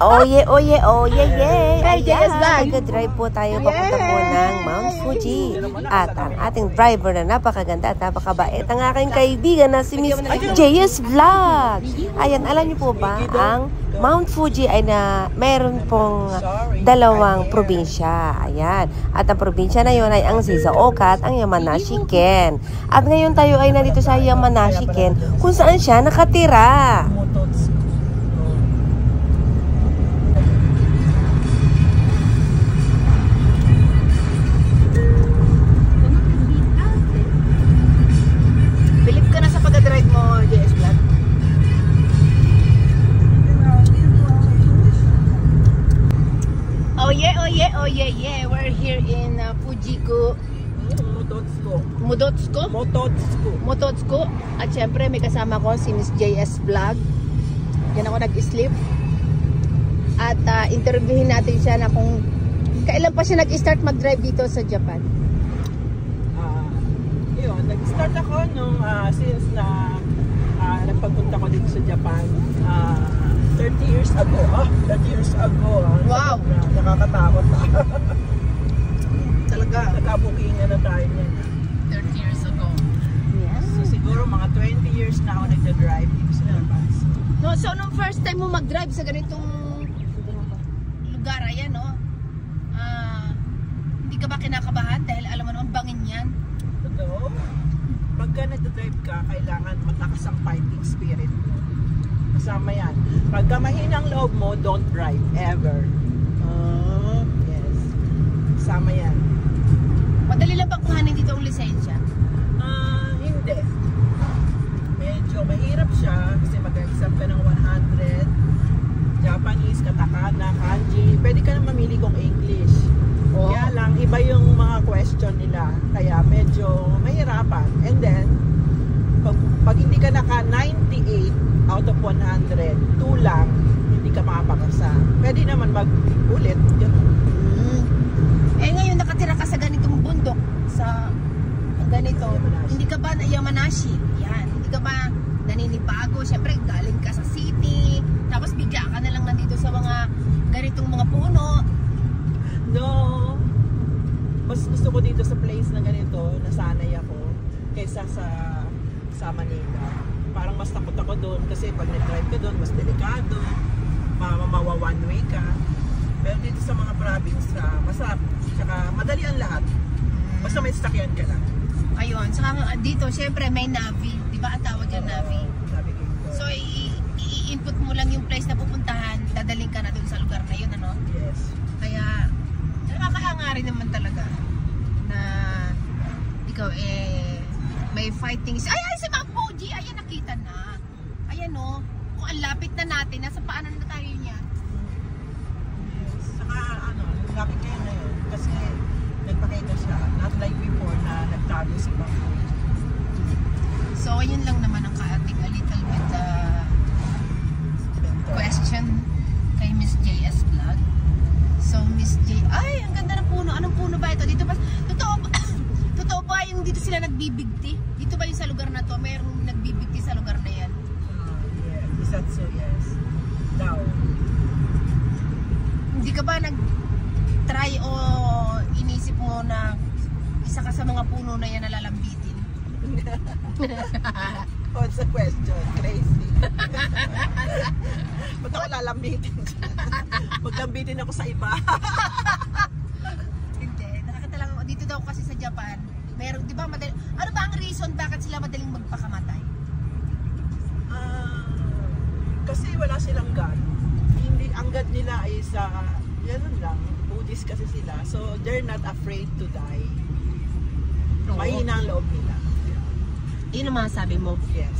Oye, yeah. Hey, JS Vlog. Nag-drive po tayo papunta po ng Mount Fuji. At ang ating driver na napakaganda at napakabait, ang aking kaibigan na si Miss JS Vlog. Ayan, alam niyo po ba, ang Mount Fuji ay meron pong dalawang probinsya. Ayan. At ang probinsya na yon ay ang Shizuoka at ang Yamanashi-ken. At ngayon tayo ay nandito sa Yamanashi-ken kung saan siya nakatira. Bilib ka na sa pag-drive mo, JS Vlog. Oh yeah. We're here in Fujiku. Mototsuko. At syempre may kasama ko si Miss JS Vlog. Yan ako nag-sleep. At interviewin natin siya na kung kailan pa siya nag-start mag-drive dito sa Japan. Yun, nag-start ako nung since na nagpapunta ko dito sa Japan 30 years ago. 30 years ago. Wow! Nakakatakot. Talaga. Nagkabukingan na tayo niyan. 30 years ago. Yes. So siguro mga 20 years na ako nagda-drive dito sa Japan. No, so nung first time mo mag-drive sa ganitong lugar, ayan, no? Hindi ka ba kinakabahan dahil alam mo naman bangin yan? Totoo. Pagka nagda-drive ka, kailangan matakas ang fighting spirit mo. Kasama yan. Pagka mahinang loob mo, don't drive ever. Yes. Kasama yan. Madali lang bang kuhanin dito ang lisensya? Hindi. Medyo mahirap siya kasi mag-exam ka ng 100 Japanese, katakana, kanji. Pwede ka na mamili kung English. Kaya lang, iba yung mga question nila. Kaya medyo mahirapan. And then, pag hindi ka naka 98 out of 100, 2 lang, hindi ka makapakasa. Pwede naman mag-ulit. Eh ngayon nakatira ka sa ganitong bundok, sa ganito, hindi ka ba na Yamanashi? Yan, hindi ka ba naninibago? Siyempre galing ka sa city, tapos bigla ka na lang nandito sa mga ganitong mga puno. No. Mas gusto ko dito sa place na ganito, nasanay ako, kaysa sa Manila. Parang mas takot ako doon kasi pag nag-drive ka doon, mas delikado. Mawa one way ka. Pero dito sa mga province, masarap. Tsaka madali ang lahat. Basta may sakyan ka lang. Ayun, saka dito, syempre may Navi. Di ba ang tawag yung Navi? So, i-input mo lang yung place na pupuntahan, dadaling ka na doon sa lugar na yun, ano? Yes. Kaya, nakakahanga rin naman talaga na ikaw may fighting. Ay, si Ma'am Poji! Ayan, nakita na. Ayan, no? Kung ang lapit na natin, nasa paano na tayo niya? Yes. Saka, lapit kayo ngayon. Kasi, nagpakita siya. Not like before na nagtago si Ma'am Poji. So, yun lang naman ang kaating a little bit question kay Miss JS Vlog. So, Miss J, ay, ang ganda ng puno. Anong puno ba ito? Dito ba, totoo ba yung dito sila nagbibigti? Dito ba yung sa lugar na to? Mayroong nagbibigti sa lugar na yan? Yeah, is that so? Yes. Daw. Hindi ka ba nag-try o inisip mo na isa ka sa mga puno na yan na lalambitin? What's the question? Crazy. Ba't ako lalambitin? Maglambitin ako sa iba. Hindi. Nakakita lang ako. Dito daw kasi sa Japan, meron, di ba, ano ba ang reason bakit sila madaling magpakamatay? Kasi wala silang God. Hindi, ang God nila ay yan lang, Buddhist kasi sila. So, they're not afraid to die. Mahina ang loob nila. Yun ang masasabi mo? Yes.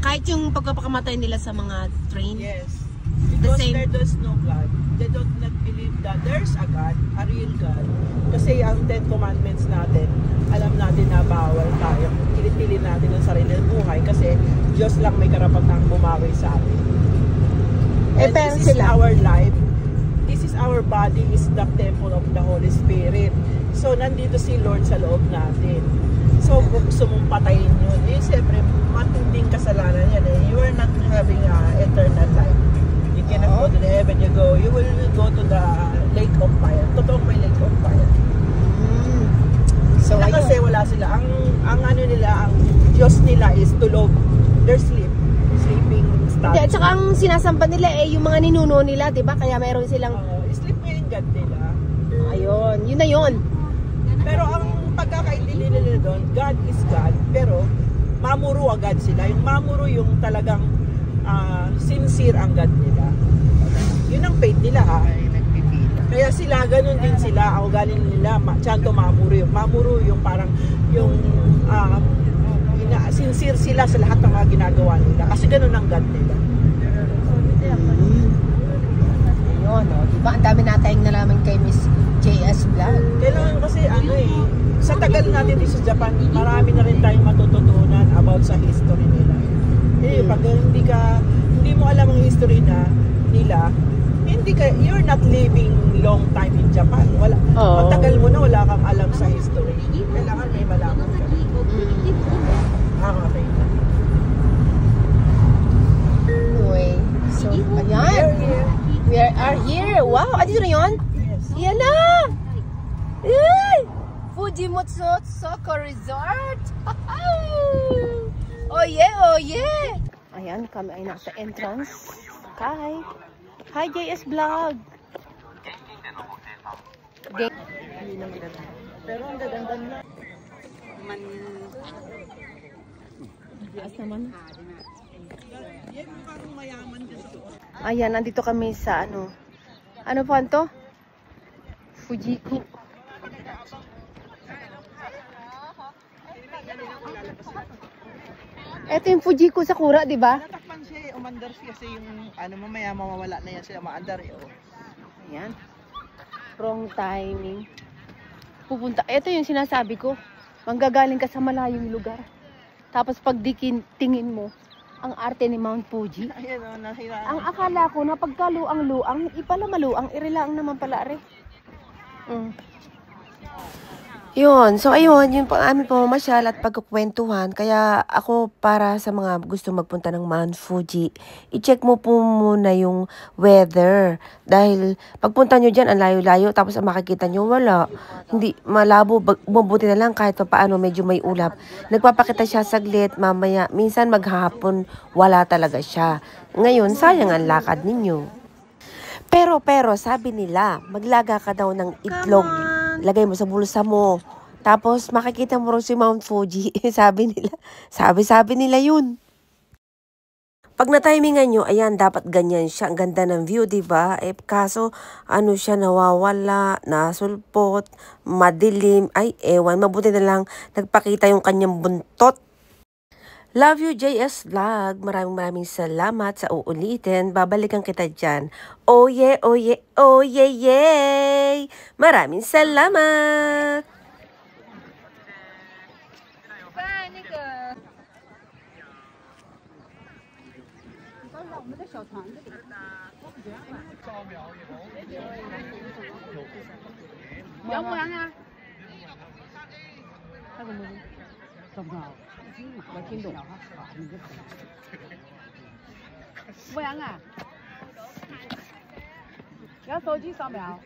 Kahit yung pagpapakamatay nila sa mga train? Yes. Because there's no God. They don't not believe that there's a God, a real God. Kasi ang 10 Commandments natin, alam natin na bawal tayo. Pili-pili natin ang sarili ng buhay kasi Diyos lang may karapatang bumawi sa atin. And this is our life. This is our body, is the temple of the Holy Spirit. So, nandito si Lord sa loob natin. So, kung gusto mong patayin yun, siyempre, matinding kasalanan yan. You are not having eternal life. You cannot go to the heaven. You go, you will go to the Lake of Fire. Totoong may Lake of Fire. So, Sila kasi wala sila. Ang ano nila, ang Diyos nila is tulog. They're sleeping statue. At saka ang sinasamba nila yung mga ninuno nila, di ba? Kaya mayroon silang... Sleeping God nila. Ayun, yun na yun. Pero ang pagkakaintindi nila doon, God is God. Pero mamuro agad sila. Yung mamuro yung talagang sincere ang God nila. Yun ang faith nila ha. Kaya sila, ganun din sila. Ako galing nila, Chanto mamuro yung. Mamuro yung parang yung sincere sila sa lahat ng mga ginagawa nila. Kasi ganun ang God nila. Yun, diba? Ang dami natayang nalaman kay Miss JS Vlog. Kailangan kasi sa tagal natin dito sa Japan, marami na rin tayong matututunan about sa history nila. Pag hindi mo alam ang history nila, you're not living long time in Japan. Matagal mo na wala kang alam sa history. Kailangan may malaman ka. Okay. Anyway, so, ayan. We are here. Wow, dito na yun? Yes. Yan na! Yay! Fujimotsu Soccer Resort! Oh yeah, oh yeah! Ayan, kami ay nasa entrance. Hi JS Vlog! Pero ang gaganda na. Bias naman. Yan mukhang mayaman din sa doon. Ayan, nandito kami sa ano po to? Fujiku. Ito yung Fujiku Sakura, di ba? Natakpan siya, umandar siya kasi yung mamaya mawawala na yan sila maandar Ayan. Wrong timing. Ito yung sinasabi ko. Manggagaling ka sa malayong lugar. Tapos pag tingin mo, ang arte ni Mount Fuji. Ayan, nahiraan. Ang akala ko na pagkaluang-luang, ipala maluang, irilaang naman pala rin. Yun. So, ayun. Yun po amin po masyal at pagkukwentuhan. Kaya ako para sa mga gusto magpunta ng Mount Fuji, i-check mo po muna yung weather. Dahil pagpunta nyo dyan, ang layo-layo. Tapos ang makikita nyo, wala. Hindi, malabo. Mabuti na lang kahit paano medyo may ulap. Nagpapakita siya saglit. Mamaya, minsan maghapon, wala talaga siya. Ngayon, sayang ang lakad ninyo. Pero, sabi nila, maglaga ka daw ng itlog. Lagay mo sa bulsa mo. Tapos, makikita mo rin si Mount Fuji. sabi nila yun. Pag na-timingan nyo, ayan, dapat ganyan siya. Ang ganda ng view, diba? Kaso, siya nawawala, nasulpot, madilim. Ay, ewan, mabuti na lang nagpakita yung kanyang buntot. Love you, JS Vlog. Maraming salamat sa uulitin. Babalikan kita dyan. Oh yeah, oh yeah, oh yeah, yay! Maraming salamat! B〜不然啊，要手机扫描。